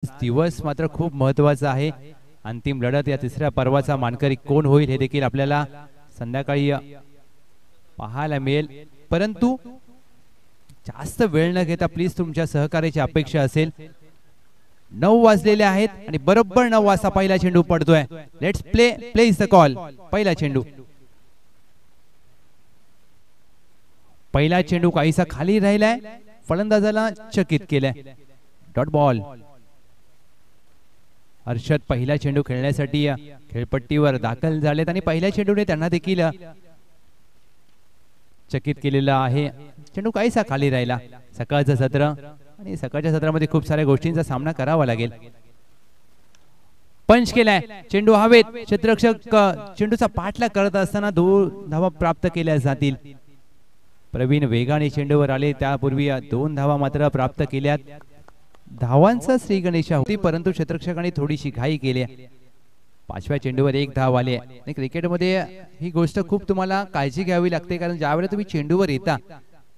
दिवस मात्र खूप महत्त्वाचा आहे। अंतिम लढत या तिसऱ्या पर्वाचा मानकरी कोण होईल हे देखील आपल्याला संध्याकाळी पाहायला मिळेल, परंतु जास्त वेळ न घेता प्लीज तुमच्या सहकार्याची अपेक्षा असेल। 9 वाजलेले आहेत आणि बरोबर 9 वाजता पहिला चेंडू पडतोय। Let's play is the call. पहिला चेंडू काहीसा खाली राहिलाय, फलंदाजाला चकित केलंय। Dot ball. हर्षद पहिला चेंडू खेळण्यासाठी खेळपट्टीवर दाखल झालेत आणि पहिल्या चेंडूने त्यांना देखील चकित केलेला आहे। चेंडू काहीसा खाली राहिला। सकाळचं सत्र आणि सकाळच्या सत्रामध्ये खूप साऱ्या गोष्टींचा सामना करावा लागेल। पंच केलाय, चेंडू हवेत, क्षेत्ररक्षक चेंडूचा पाठलाग करत असताना 2 धावा प्राप्त केल्या जातील। प्रवीण वेगाने चेंडूवर आले, त्यापूर्वी 2 धावा मात्र प्राप्त केल्यात। धावांचा श्री गणेशा होती, परंतु क्षेत्ररक्षकांनी थोडीशी घाई केली। 5व्या चेंडूवर 1 धाव आली आणि क्रिकेटमध्ये ही गोष्ट खूप तुम्हाला काळजी घ्यावी लागते, कारण ज्यावेळेला तुम्ही चेंडूवर येता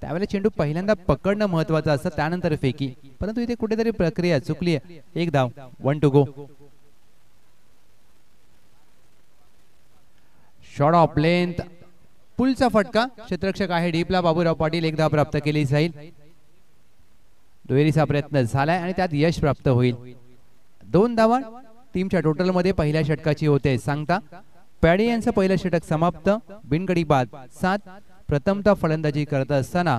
त्यावेळेला चेंडू पहिल्यांदा पकडणं महत्त्वाचं असतं, त्यानंतर फेकी, परंतु इथे कुठेतरी प्रक्रिया चुकली आहे। 1 धाव, 1 to go. Short of length, पुलचा फटका, क्षेत्ररक्षक आहे डीपला बाबूराव पाटील। 1 धाव प्राप्त केली जाईल। दुहेरीचा प्रयत्न झालाय आणि त्यात यश प्राप्त होईल। 2 धावा टीमच्या टोटल मध्ये पहिल्या षटकाची होते सांगता। पॅडी यांचं पहिलं षटक समाप्त, बिनगडी बाद 7। प्रथमतः फलंदाजी करत असताना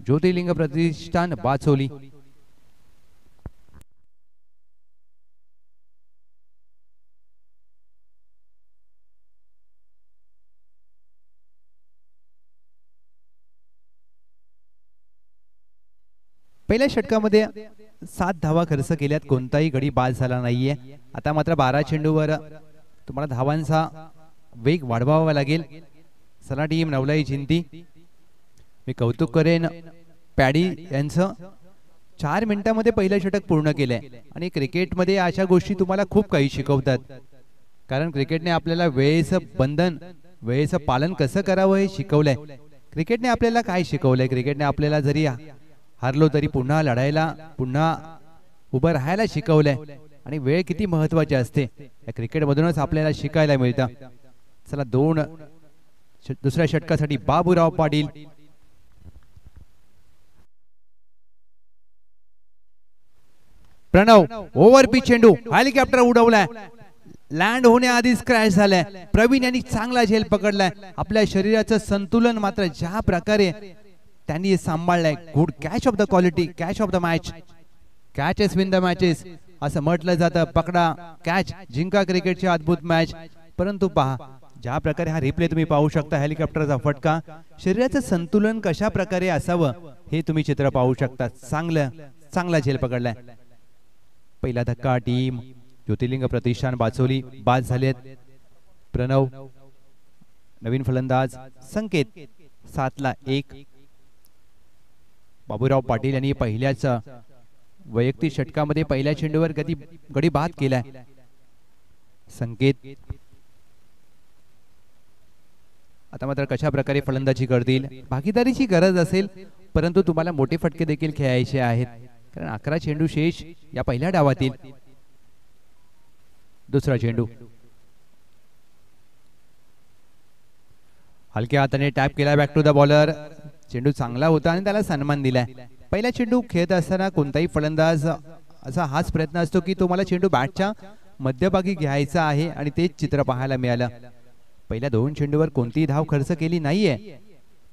ज्योतिर्लिंग प्रतिष्ठान बाचोली। पहिल्या षटकामध्ये 7 धावा खर्च केल्यात, कोणताही गडी बाद झाला नाहीये। आता मात्र 12 चेंडूवर तुम्हाला धावांचा वेग वाढवावा लागेल। चला टीम नवलाई जिंती, मी कौतुक करेन पॅडी यांचं। 4 मिनिटांमध्ये पहिलं षटक पूर्ण केलंय आणि क्रिकेटमध्ये अशा गोष्टी तुम्हाला खूप काही शिकवतात, कारण क्रिकेटने आपल्याला वेळेचं बंधन, वेळेचं पालन कसं करावं हे शिकवलंय। क्रिकेटने आपल्याला काय शिकवलंय? क्रिकेटने आपल्याला जरी हारलो तरी पुन्हा लढायला, पुन्हा उभं राहायला शिकवलंय आणि वेळ किती महत्त्वाची असते या क्रिकेटमधूनच आपल्याला शिकायला मिळतं। चला दुसऱ्या षटकासाठी बाबूराव पाटील। प्रणव ओव्हर पिच चेंडू, हेलिकॉप्टर उडवलाय, लँड होण्याआधीच क्रॅश झालाय। प्रवीण यांनी चांगला झेल पकडलाय। आपल्या शरीराचं संतुलन मात्र ज्या प्रकारे त्यांनी सांभाळलाय, good catch of the quality, catch of the match, catches win the matches असं म्हटलं जातं। पकडा कॅच, जिंका क्रिकेटची अद्भुत मॅच। परंतु पहा ज्या प्रकारे हा रिप्ले तुम्ही पाहू शकता, हेलिकॉप्टरचा फटका, शरीराचं संतुलन कशा प्रकारे असावं हे तुम्ही चित्र पाहू शकता। चांगला झेल पकडलाय। पहिला धक्का टीम ज्योतिर्लिंग प्रतिष्ठान बाचोली बाद झालेत। प्रणव, नवीन फलंदाज संकेत, 7 ला 1। बाबूराव पाटील यांनी पहिल्याच वैयक्तिक षटकामध्ये पहिल्या चेंडूवर गडी बाद केलाय। संकेत आता मात्र कशा प्रकारे फलंदाजी करतील? भागीदारीची गरज असेल, परंतु तुम्हाला मोठे फटके देखील खेळायचे आहेत, कारण 11 चेंडू शेष या पहिल्या डावातील। दुसरा चेंडू हलक्या हाताने टॅप केला, बॅक टू द बॉलर। चेंडू चांगला होता आणि त्याला सन्मान दिलाय। पहिला चेंडू खेळत असताना कोणताही फलंदाज असा हाच प्रयत्न असतो की तुम्हाला चेंडू बॅटच्या मध्यभागी घ्यायचा आहे आणि तेच चित्र पाहायला मिळालं। पहिल्या 2 चेंडूवर कोणतीही धाव खर्च केली नाहीये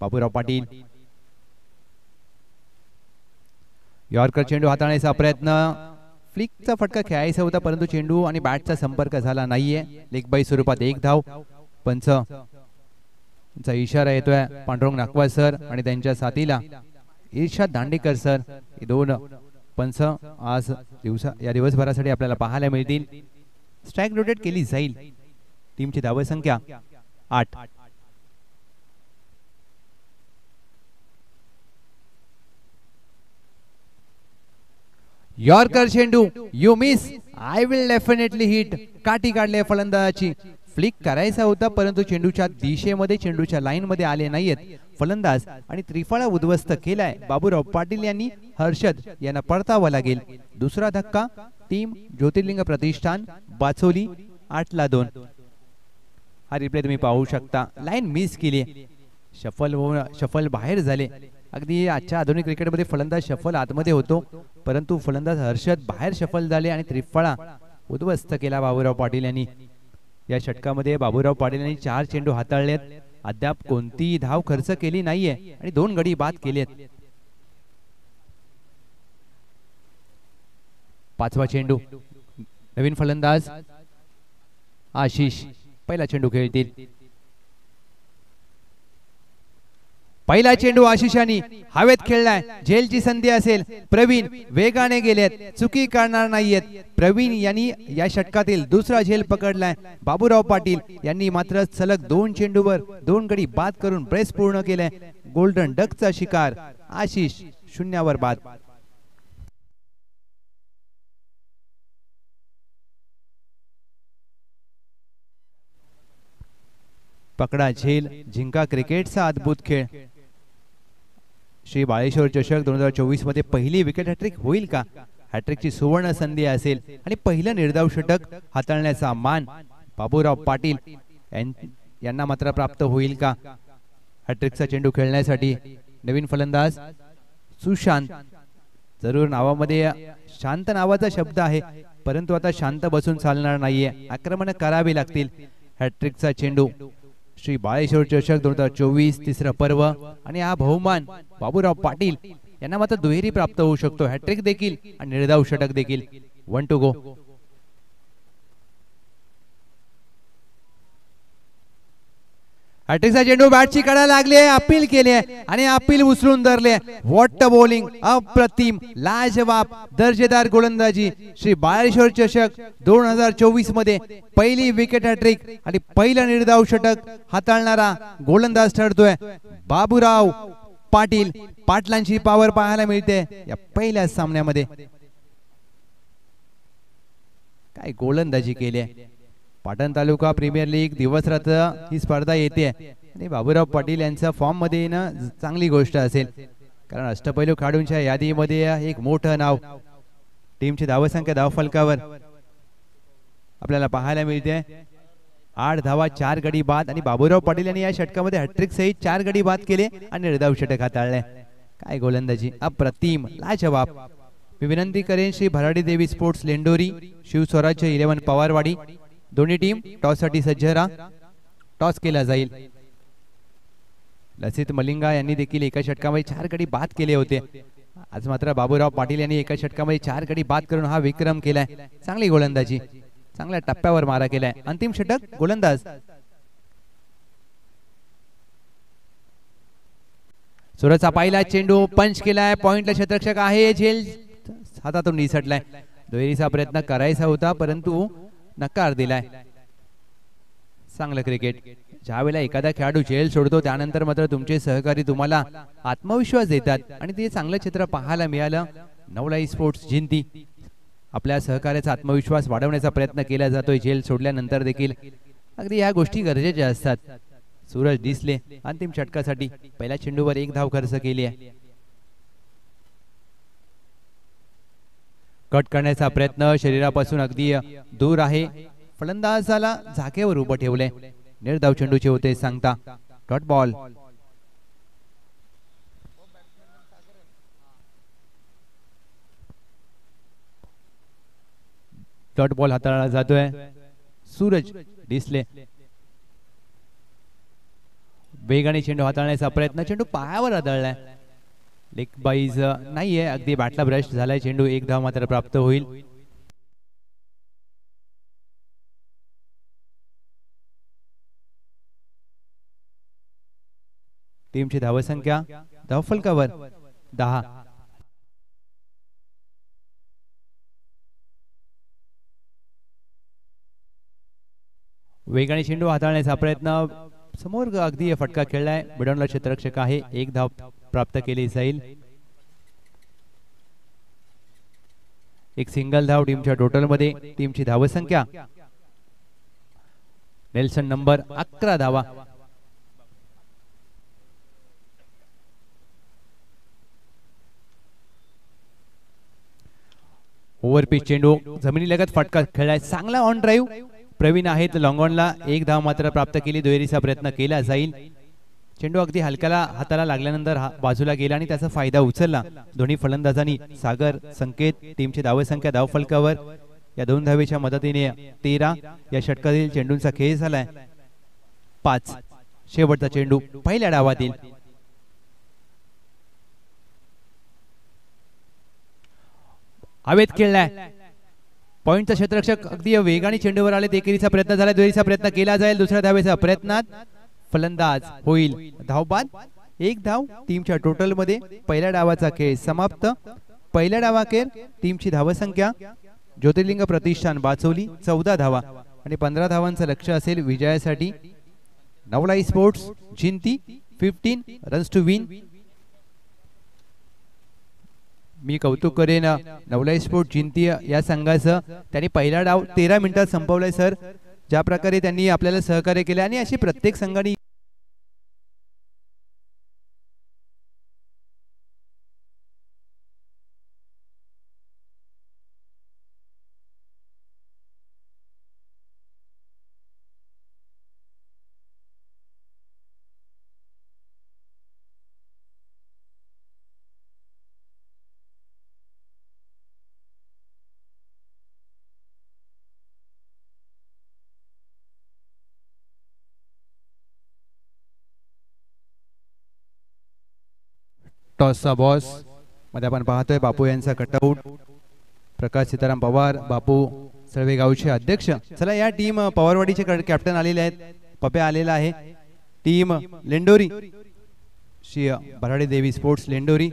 बाबूराव पाटील। यॉर्कर चेंडू हाताळण्याचा प्रयत्न, फ्लिकचा फटका खेळायचा होता, परंतु चेंडू आणि बॅटचा संपर्क झाला नाहीये। लेग बाय स्वरूपात 1 धाव। पंच चा इशारा येतोय, पांडुरंग नागवा सर आणि त्यांच्या साथीला इर्षाद दांडेकर सर, हे 2 पंच आज या दिवसभरासाठी आपल्याला पाहायला मिळतील। स्ट्राइक रोटेट केली जाईल। टीमची धावसंख्या 8। यॉर्कर चेंडू, you miss, I will definitely hit, काठी काढले फलंदाजाची। फ्लिक करायचा होता, परंतु चेंडूच्या दिशेमध्ये, चेंडूच्या लाईन मध्ये आले नाहीयेत फलंदाज आणि त्रिफळा उद्ध्वस्त केलाय बाबूराव पाटील यांनी। हर्षद यांना परतावा लागेल। दुसरा धक्का टीम ज्योतिर्लिंग प्रतिष्ठान बाचोली 8-2. हा रिप्ले तुम्ही पाहू शकता. लाईन मिस केली, शफल बाहेर झाले. अगदी आजच्या आधुनिक क्रिकेटमध्ये फलंदाज शफल आतमध्ये होतो, परंतु फलंदाज हर्षद बाहेर शफल झाले आणि त्रिफळा उद्ध्वस्त केला बाबूराव पाटील यांनी. या षटकामध्ये बाबूराव पाटील यांनी 4 चेंडू हाताळलेत, अद्याप कोणतीही धाव खर्च केली नाहीये आणि 2 गडी बाद केलेत. 5वा चेंडू, नवीन फलंदाज आशिष पहिला चेंडू खेळतील. पहिला चेंडू आशिषानी हवेत खेळलाय, झेलची संधी असेल. प्रवीण वेगाने गेलेत, चुकी करणार नाहीयेत. प्रवीण यांनी या षटकातील दुसरा झेल पकडलाय. बाबूराव पाटील यांनी मात्र सलग 2 चेंडूवर 2 गडी बाद करून ब्रेस पूर्ण केले. गोल्डन डकचा शिकार आशिष 0 बाद. पकडा झेल जिंका क्रिकेटचा अद्भुत खेळ. श्री बाळेश्वर चषक 2024 मध्ये पहिली विकेट हॅट्रिक होईल का? हॅट्रिकची सुवर्ण संधी असेल आणि पहिलं निर्धाव षटक हाताळण्याचा मान बाबूराव पाटील यांना मात्र प्राप्त होईल का? हॅट्रिकचा चेंडू खेळण्यासाठी नवीन फलंदाज सुशांत. जरूर नावामध्ये शांत नावाचा शब्द आहे, परंतु आता शांत बसून चालणार नाहीये, आक्रमण करावे लागतील. हॅट्रिकचा चेंडू श्री बाळेश्वर चषक 2024 तिसरं पर्व आणि हा बहुमान बाबूराव पाटील यांना मात्र दुहेरी प्राप्त होऊ शकतो. हॅट्रिक देखील आणि निर्धाव षटक देखील. 1 to go. हॅट्रिकचा चेंडू बॅटची कडा लागले, अपील केले आणि अपील उचलून धरले. व्हॉट अ बॉलिंग, अप्रतिम, लाजवाब, दर्जेदार गोलंदाजी. श्री बाळेश्वर चषक 2024 मध्ये पहिली विकेट हॅट्रिक आणि पहिला निर्धाव षटक हाताळणारा गोलंदाज ठरतोय बाबूराव पाटील. पाटलांची पॉवर पाहायला मिळते या पहिल्या सामन्यामध्ये. काय गोलंदाजी केली. पाटण तालुका प्रीमियर लीग दिवसरात्र ही स्पर्धा येते आणि बाबूराव पाटील यांचा फॉर्म मध्ये येणं चांगली गोष्ट असेल, कारण अष्टपैलू खेळाडूंच्या यादीमध्ये एक मोठं नाव. टीमची धावसंख्या धावफलकावर आपल्याला पाहायला मिळते. 8 धावा 4 गडी बाद आणि बाबूराव पाटील यांनी या षटकामध्ये हॅट्रिक सहित 4 गडी बाद केले आणि निर्धाव षटक हाताळले. काय गोलंदाजी, अप्रतिम, लाजवाब. मी विनंती करेन श्री भराडी देवी स्पोर्ट्स लेंडोरी, शिवस्वराज्य 11 पवारवाडी, दोन्ही टीम टॉस साठी सज्ज राहा. टॉस केला जाईल. लसित मलिंगा यांनी देखील एका षटकामध्ये 4 गडी बाद केले होते. आज मात्र बाबूराव पाटील यांनी एका षटकामध्ये 4 गडी बाद करून हा विक्रम केलाय. चांगली गोलंदाजी, चांगल्या टप्प्यावर मारा केलाय. अंतिम षटक गोलंदाज सुरतचा पहिला चेंडू पंच केलाय. पॉइंटला क्षेत्ररक्षक आहे, झेल हातातून निसटलाय. दुहेरीचा प्रयत्न करायचा होता परंतु नकार दिलाय. चांगलं क्रिकेट. ज्यावेळेला एखादा खेळाडू झेल सोडतो त्यानंतर मात्र तुमचे सहकारी तुम्हाला आत्मविश्वास देतात आणि ते चांगलं चित्र पाहायला मिळालं. नवलाई स्पोर्ट्स जिंती. आपल्या सहकार्याचा आत्मविश्वास वाढवण्याचा प्रयत्न केला जातोय झेल सोडल्यानंतर देखील. अगदी या गोष्टी गरजेच्या असतात. सूरज डिसले अंतिम षटकासाठी पहिल्या चेंडूवर 1 धाव खर्च केली आहे. कट करण्याचा प्रयत्न शरीरापासून अगदी दूर आहे. फलंदाजाला झाकेवर उभं ठेवले. निर्धाव चेंडूचे होते सांगता. Dot ball. डॉट बॉल हाताळला जातोय. सूरज डिसले वेगाने चेंडू हाताळण्याचा प्रयत्न. चेंडू पायावर आदळलाय. लेग बाईज नाहीये, अगदी बॅटला ब्रश झालाय चेंडू. 1 धाव मात्र प्राप्त होईल. टीमची धावसंख्या धावफलकावर 10. वेगाने चेंडू हाताळण्याचा प्रयत्न. समोर अगदी फटका खेळलाय. मिडॉनला क्षेत्ररक्षक आहे. 1 धाव प्राप्त केली जाईल. एक सिंगल धाव टीमच्या टोटल मध्ये. टीमची धावसंख्या नेल्सन नंबर 11 धावा. ओव्हरपिच चेंडू जमिनीलगत फटका खेळलाय, चांगला ऑन ड्राईव्ह प्रवीण आहेत लॉंग ऑनला, एक धाव मात्र प्राप्त केली. दुहेरीचा प्रयत्न केला जाईल. चेंडू अगदी हलक्याला हाताला लागल्यानंतर बाजूला गेला आणि त्याचा फायदा उचलला दोन्ही फलंदाजांनी. सागर संकेत टीमची धावसंख्या धावफलकावर या 2 धावेच्या मदतीने 13. या षटकातील चेंडूंचा खेळ झालाय 5. शेवटचा चेंडू पहिल्या डावातील. हवेत खेळलाय, पॉइंटचा क्षेत्ररक्षक अगदी वेगाने चेंडूवर आले. एकेरीचा प्रयत्न झाला, दुहेरीचा प्रयत्न केला जाईल. दुसऱ्या धावेच्या प्रयत्नात फलंदाज होईल धावबाद. 1 धाव टीमच्या टोटल मध्ये. पहिल्या डावाचा खेळ समाप्त. पहिल्या डावाखेर टीमची धावसंख्या ज्योतिर्लिंग प्रतिष्ठान बाचोली 14 धावा आणि 15 धावांचं लक्ष असेल विजयासाठी. Navlai sports Jinti 15 runs to win. मी कौतुक करेन नवलाई स्पोर्ट जिंती या संघाचं. त्यांनी पहिला डाव 13 मिनिटात संपवलाय सर. ज्या प्रकारे त्यांनी आपल्याला सहकार्य केले आणि अशी प्रत्येक संघाने टॉसचा बॉस मध्ये आपण पाहतोय बापू यांचा कटआउट. प्रकाश सीताराम पवार बापू सळवे गावचे अध्यक्ष. चला या टीम पवारवाडीचे कॅप्टन आलेले आहेत. पप्या आलेला आहे. टीम लेंडोरी श्री भराडे देवी स्पोर्ट्स लेंडोरी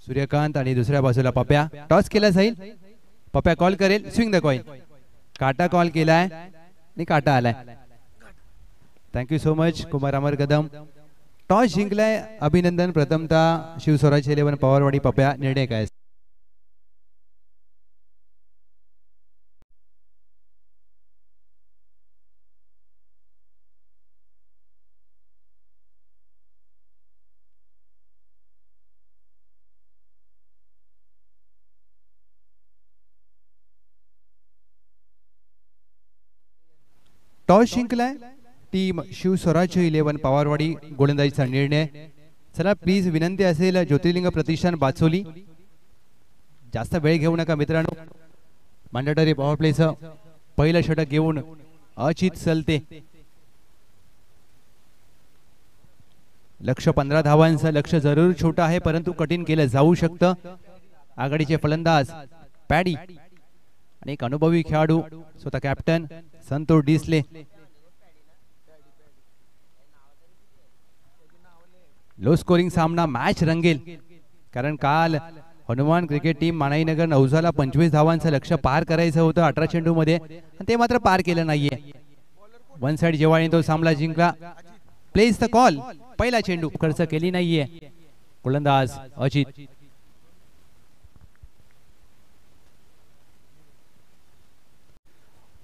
सूर्यकांत आणि दुसऱ्या बाजूला पप्या. टॉस केला जाईल. पप्या कॉल करेल. Swing the coin. काटा कॉल केलाय आणि काटा आलाय. Thank you so much Kumar Amar Kadam. Toss जिंकलाय अभिनंदन. प्रथमतः शिवस्वराज 11 पवारवाडी पप्या. निर्णय काय? टॉस जिंकलाय टीम शिवस्वराज 11 पवारवाडी. गोलंदाजीचा निर्णय. चला प्लीज विनंती असेल ज्योतिर्लिंग प्रतिष्ठान बाचोली जास्त वेळ घेऊ नका मित्रांनो. मॅन्डेटरी पॉवर प्लेचं पहिलं षटक घेऊन अचित सलते. लक्ष 15 धावांचं लक्ष जरूर छोटं आहे परंतु कठीण केलं जाऊ शकतं. आघाडीचे फलंदाज पॅडी आणि एक अनुभवी खेळाडू स्वतः captain Santosh Disale. Low scoring सामना मॅच रंगेल कारण काल हनुमान क्रिकेट टीम मानाईनगर नवसाला 25 धावांचं लक्ष पार करायचं होतं 18 चेंडू मध्ये आणि ते मात्र पार केलं नाहीये. वन साइड जेव्हा तो सामना जिंकला. Place the call. पहिला चेंडू खर्च केली नाहीये. गोलंदाज अजित.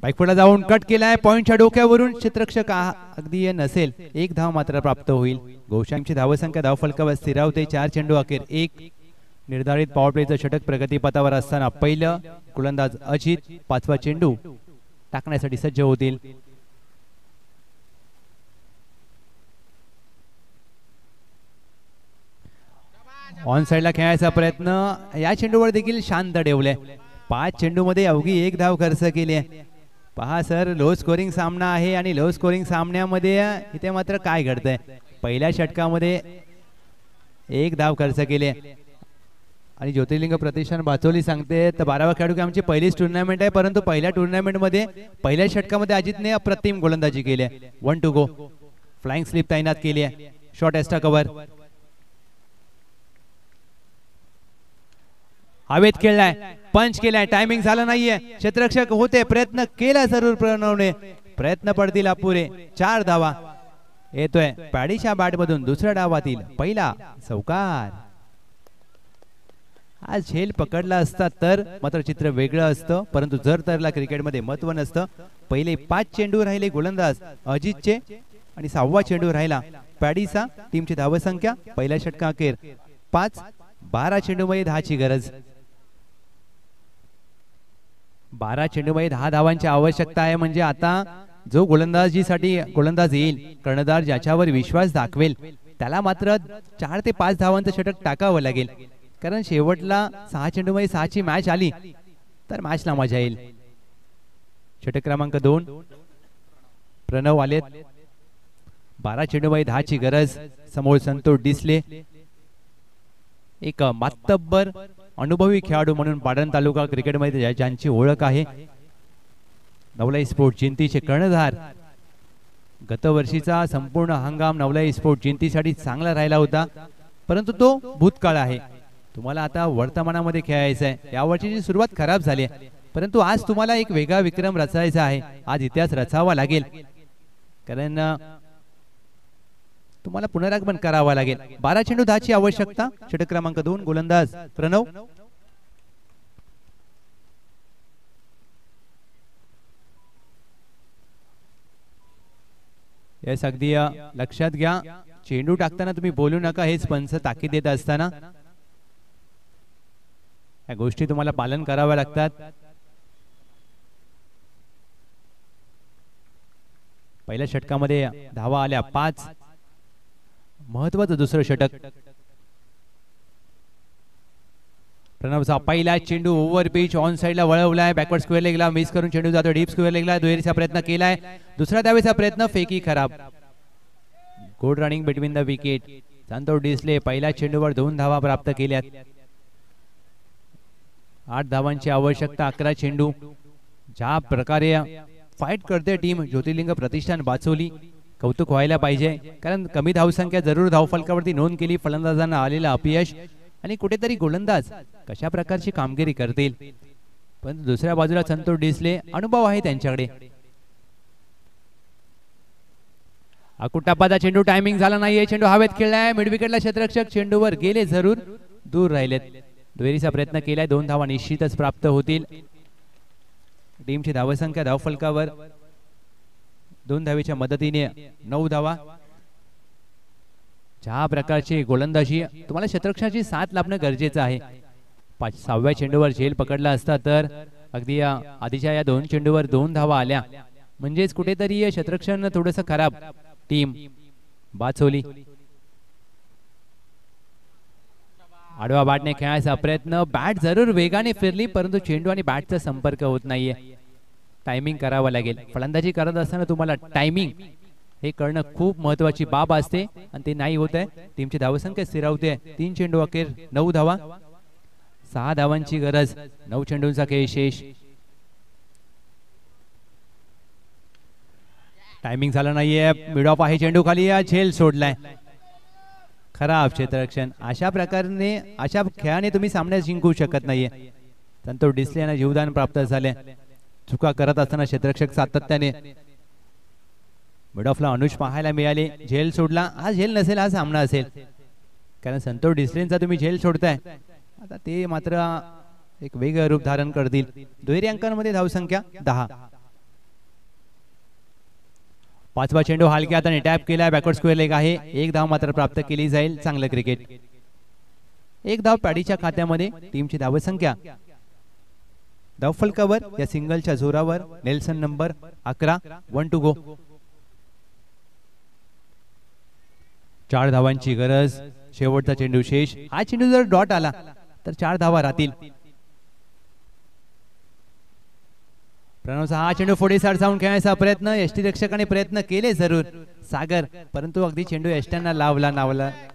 बाईकपुढे जाऊन कट केलाय. पॉइंटच्या डोक्यावरून क्षेत्ररक्षक अगदी नसेल. 1 धाव मात्र प्राप्त होईल. गोशांची धावसंख्या धावफलकावर स्थिरावते. 4 चेंडू अखेर 1. निर्धारित पॉवर प्लेचं षटक प्रगतीपथावर असताना पहिलं गोलंदाज अजित 5वा चेंडू टाकण्यासाठी सज्ज होतील. ऑन साइडला खेळायचा प्रयत्न. या चेंडूवर देखील शांत ठेवले. 5 चेंडू मध्ये अवघी 1 धाव खर्च केली. पहा सर लो स्कोरिंग सामना आहे आणि लो स्कोरिंग सामन्यामध्ये इथे मात्र काय घडतंय. पहिल्या षटकामध्ये 1 धाव खर्च केले आणि ज्योतिर्लिंग प्रतिष्ठान बाचोली सांगते तर 12वा खेळाडू आमची पहिलीच टुर्नामेंट आहे परंतु पहिल्या टुर्नामेंट मध्ये पहिल्या षटकामध्ये अजितने अप्रतिम गोलंदाजी केली. 1 टू गो. फ्लाइंग स्लिप तैनात केली आहे. Short extra cover. हवेत खेळलाय. पंच केलाय. टायमिंग झालं नाहीये. क्षेत्ररक्षक होते. प्रयत्न केला जरूर प्रणवने. प्रयत्न पडतील अपुरे. 4 धावा. येतोय पॅडीच्या बॅट मधून दुसऱ्या डावातील पहिला चौकार. आज झेल पकडला असता तर मात्र चित्र वेगळं असतं परंतु जर तरला क्रिकेटमध्ये महत्व नसतं. पहिले 5 चेंडू राहिले गोलंदाज अजितचे आणि 6वा चेंडू राहिला पॅडीचा. टीमची धावसंख्या पहिल्या षटकाखेर 5. 12 चेंडूमध्ये 10ची गरज. 12 चेंडूमध्ये 10 धावांची आवश्यकता आहे. म्हणजे आता जो गोलंदाजीसाठी गोलंदाज येईल, कर्णधार ज्याच्यावर विश्वास दाखवेल त्याला मात्र 4 ते 5 धावांचं षटक टाकावं लागेल. कारण शेवटला 6 चेंडूमध्ये 6ची मॅच आली तर मॅचला मजा येईल. षटक क्रमांक 2 प्रणव आलेत. 12 चेंडूमध्ये 10ची गरज. समोर संतोष डिसले, एक मातब्बर अनुभवी खेळाडू म्हणून पाटण तालुका क्रिकेटमध्ये ज्यांची ओळख आहे. नवलाई स्पोर्ट जिंतीचे कर्णधार. गतवर्षीचा संपूर्ण हंगाम नवलाई स्पोर्ट जिंतीसाठी चांगला राहिला होता, परंतु तो भूतकाळ आहे. तुम्हाला आता वर्तमानामध्ये खेळायचं आहे. या वर्षीची सुरुवात खराब झाली आहे, परंतु आज तुम्हाला एक वेगळा विक्रम रचायचा आहे. आज इतिहास रचावा लागेल, कारण तुम्हाला पुनरागमन करावा लागेल. 12 चेंडू 10ची आवश्यकता. षटक क्रमांक 2 गोलंदाज प्रणव. येस, अगदी लक्षात घ्या, चेंडू टाकताना तुम्ही बोलू नका, हेच पंच ताकीद देत असताना या गोष्टी तुम्हाला पालन कराव्या लागतात. पहिल्या षटकामध्ये धावा आल्या 5. महत्वाचं दुसरं षटक. प्रणवचा पहिला चेंडू ओव्हर पिच ऑन साइडला वळवलाय. बॅकवर्ड स्क्वेअर लेगला मिस करून चेंडू जातो डीप स्क्वेअर लेगला. दुहेरीचा प्रयत्न केलाय. दुसरा धावेचा प्रयत्न, फेकी खराब. Good running between the wicket. Santosh Disale पहिल्या चेंडूवर 2 धावा प्राप्त केल्यात. 8 धावांची आवश्यकता. 11 चेंडू. ज्या प्रकारे फाईट करते टीम ज्योतिर्लिंग प्रतिष्ठान बाचोली, कौतुक व्हायला पाहिजे. कारण कमी धावसंख्या जरूर धावफलकावरती नोंद केली. फलंदाजांना आलेलं अपयश आणि कुठेतरी गोलंदाज कशा प्रकारची कामगिरी करतील. पण दुसऱ्या बाजूला संतोष डिसले, अनुभव आहे त्यांच्याकडे. अकुटापाचा चेंडू, टायमिंग झाला नाहीये. चेंडू हवेत खेळलाय. मिड विकेटला क्षेत्ररक्षक चेंडूवर गेले, जरूर दूर राहिलेत. दुहेरीचा प्रयत्न केलाय. 2 धावा निश्चितच प्राप्त होतील. टीमची धावसंख्या धावफलकावर 2 धावेच्या मदतीने 9 धावा. ज्या प्रकारची गोलंदाजी, तुम्हाला क्षेत्ररक्षणाची साथ लाभणं गरजेचं आहे. 6व्या चेंडूवर झेल पकडला असता तर अगदी आधीच्या या 2 चेंडूवर 2 धावा आल्या. म्हणजेच कुठेतरी क्षेत्ररक्षण थोडंसं खराब टीम बाचोली. आडवा बॅटने खेळायचा प्रयत्न. बॅट जरूर वेगाने फिरली, परंतु चेंडू आणि बॅटचा संपर्क होत नाहीये. टायमिंग करावं लागेल. फलंदाजी करत असताना तुम्हाला टायमिंग हे करणं खूप महत्वाची बाब असते, आणि ते नाही होत आहे. टीमची धावसंख्या स्थिरावते. 3 चेंडू अखेर 9 धावा. 6 धावांची गरज. 9 चेंडूंचा खेळ शेष. टायमिंग झालं नाहीये. मिड ऑफ आहे. चेंडू खाली, झेल सोडलाय. खराब क्षेत्ररक्षण. अशा प्रकारे अशा खेळाने तुम्ही सामन्यात जिंकू शकत नाहीये. संतोष डिसले यांना जीवदान प्राप्त झाले. चुका करत असताना क्षेत्ररक्षक सातत्याने. मिड ऑफला अनुज पाहायला मिळाले. झेल सोडला. हा झेल नसेल, हा सामना असेल, कारण संतोष डिसलेंचा तुम्ही झेल सोडताय. आता ते मात्र एक वेगळं रूप धारण करतील. दुहेरी अंकांमध्ये धावसंख्या 10. 5वा चेंडू हलक्या हाताने टॅप केला. बॅकवर्ड स्क्वेअर लेग आहे. 1 धाव मात्र प्राप्त केली जाईल. चांगलं क्रिकेट. 1 धाव पॅडीच्या खात्यामध्ये. टीमची धावसंख्या धावफलकावर या सिंगलच्या जोरावर नेल्सन नंबर 11. 1 टू गो. 4 धावांची गरज. शेवटचा चेंडू शेष. हा चेंडू जर डॉट आला तर 4 धावा राहतील. प्रणवचा हा चेंडू पुढे जाऊन खेळायचा प्रयत्न. यष्टी रक्षकाने प्रयत्न केले जरूर सागर, परंतु अगदी चेंडू यष्ट्यांना लावला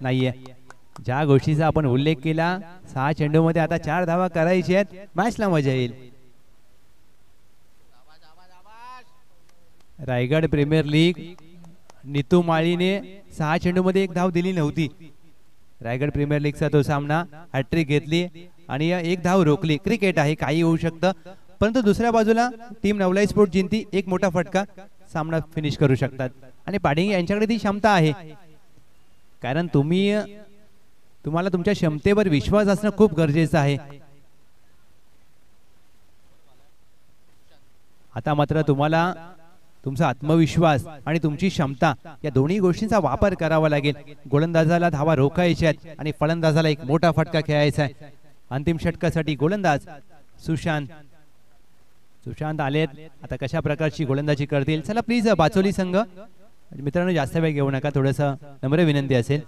नाहीये. ज्या गोष्टीचा आपण उल्लेख केला, 6 चेंडू मध्ये आता 4 धावा करायची आहेत. मॅचला मजा येईल. रायगड प्रीमियर लीग नीतू माळीने 6 चेंडू मध्ये 1 धाव दिली नव्हती. रायगड प्रीमियर लीगचा तो सामना हॅट्रिक घेतली आणि 1 धाव रोखली. क्रिकेट आहे, काही होऊ शकतं, परंतु दुसऱ्या बाजूला टीम नवलाई स्पोर्ट जिंती 1 मोठा फटका सामना फिनिश करू शकतात. आणि पाडिंग यांच्याकडे ती क्षमता आहे, कारण तुम्हाला तुमच्या क्षमतेवर विश्वास असणं खूप गरजेचं आहे. आता मात्र तुम्हाला तुमचा आत्मविश्वास आणि तुमची क्षमता या दोन्ही गोष्टींचा वापर करावा लागेल. गोलंदाजाला धावा रोखायच्या आहेत आणि फलंदाजाला एक मोठा फटका खेळायचा आहे. अंतिम षटकासाठी गोलंदाज सुशांत आलेत. आता कशा प्रकारची गोलंदाजी करतील. चला प्लीज बाचोली संघ मित्रांनो जास्त वेळ घेऊ नका, थोडंसं नम्र विनंती असेल.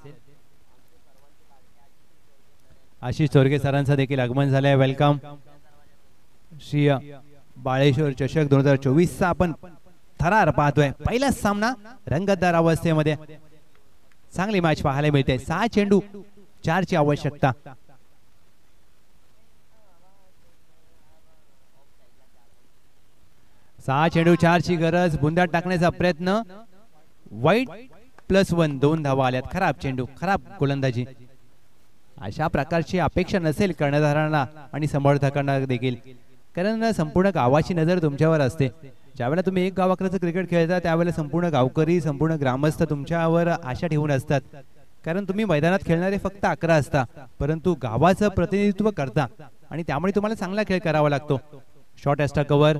आशिष चोरगे सरांचं देखील आगमन झालंय. वेलकम. श्री बाळेश्वर चषक 2024 चा आपण थरार पाहतोय. पहिलाच सामना रंगतदार अवस्थेमध्ये चांगली मॅच पाहायला मिळते. 6 चेंडू 4 ची आवश्यकता. 6 चेंडू 4 ची गरज. बुंद्यात टाकण्याचा प्रयत्न. वाईट +1 2 धावा आल्यात. खराब चेंडू, खराब गोलंदाजी. अशा प्रकारची अपेक्षा नसेल कर्णधारांना आणि समर्थकांना देखील, कारण संपूर्ण गावाची नजर तुमच्यावर असते. ज्यावेळेला तुम्ही एक गावाकडचं क्रिकेट खेळता त्यावेळेला संपूर्ण गावकरी, संपूर्ण ग्रामस्थ तुमच्यावर आशा ठेवून असतात. कारण तुम्ही मैदानात खेळणारे फक्त 11 असता, परंतु गावाचं प्रतिनिधित्व करता आणि त्यामुळे तुम्हाला चांगला खेळ करावा लागतो. Short extra cover,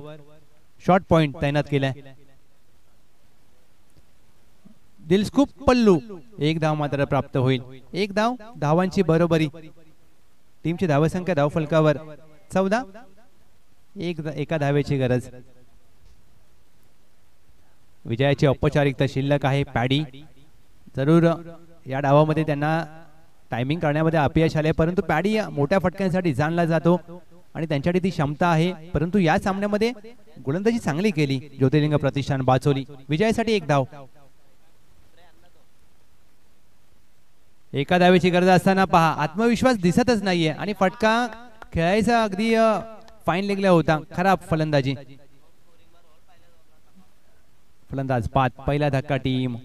short point तैनात केलाय. दिलस्कूप पल्लू. 1 धाव मात्र प्राप्त होईल. 1 धाव, धावांची बरोबरी. टीमची धावसंख्या धावफलकावर 14. एका धावेची गरज. विजयाची औपचारिकता शिल्लक आहे. पॅडी जरूर या डावामध्ये त्यांना टायमिंग करण्यामध्ये अपयश आले, परंतु पॅडी मोठ्या फटक्यांसाठी जाणला जातो आणि त्यांच्याकडे ती क्षमता आहे. परंतु या सामन्यामध्ये गोलंदाजी चांगली केली ज्योतिर्लिंग प्रतिष्ठान बाचोली. विजयासाठी 1 धाव. एका धावेची गरज असताना पहा आत्मविश्वास दिसतच नाहीये आणि फटका खेळायचा अगदी फाईन लेगला होता. खराब फलंदाजी. फलंदाज पात. पहिला धक्का टीम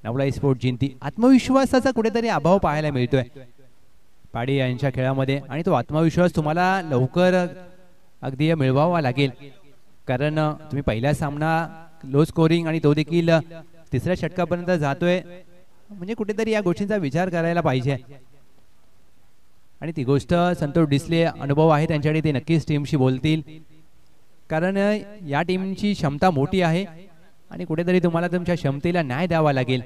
नवलाई स्पोर्ट जिंती. आत्मविश्वासाचा कुठेतरी अभाव पाहायला मिळतोय पाडी यांच्या खेळामध्ये आणि तो आत्मविश्वास तुम्हाला लवकर अगदी मिळवावा लागेल, कारण तुम्ही पहिला सामना लो स्कोरिंग आणि तो देखील तिसऱ्या षटकापर्यंत जातोय. म्हणजे कुठेतरी या गोष्टींचा विचार करायला पाहिजे आणि ती गोष्ट संतोष डिसले अनुभव आहे त्यांच्याकडे, ते नक्कीच टीमशी बोलतील, कारण या टीमची क्षमता मोठी आहे आणि कुठेतरी तुम्हाला तुमच्या क्षमतेला न्याय द्यावा लागेल.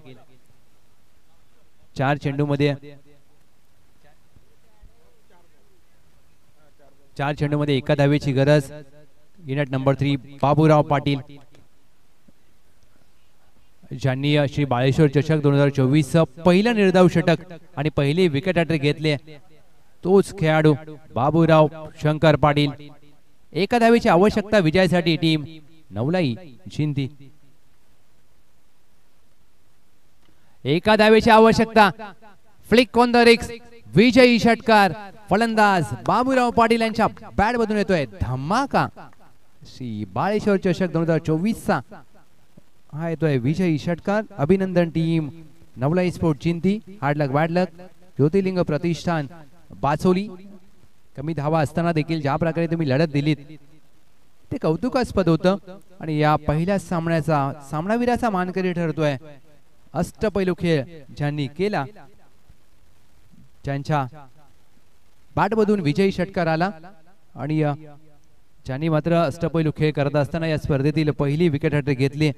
4 चेंडूमध्ये 4 चेंडूमध्ये एका धावेची गरज. युनिट नंबर 3 बाबूराव पाटील ज्यांनी श्री बाळेश्वर चषक 2024 पहिलं निर्धाव षटक आणि पहिले विकेट हॅट्रिक घेतले, तोच खेळाडू बाबूराव शंकर पाटील. एका धावेची आवश्यकता विजयासाठी टीम नवलाई जिंती. एका धावेची आवश्यकता. फ्लिक ऑन द रिक्स. विजयी षटकार फलंदाज बाबूराव पाटील यांच्या बॅट मधून येतोय. धमाका. श्री बाळेश्वर चषक 2024 हा येतोय विजयी षटकार. अभिनंदन टीम नवलाई स्पोर्ट जिंती. हार्ड लक बॅड लक. ज्योतिर्लिंग प्रतिष्ठान बाचोली. कमी धावा असताना देखील ज्या प्रकारे तुम्ही लढत दिलीत ते कौतुकास्पद होतं आणि या पहिल्या सामन्याचा सामनावीराचा मानकरी ठरतोय अष्टपैलू खेळ ज्यांनी केला, ज्यांच्या बॅटमधून विजयी षटकार आला आणि ज्यांनी मात्र अष्टपैलू खेळ करत असताना या स्पर्धेतील पहिली विकेट हॅट्रिक घेतली.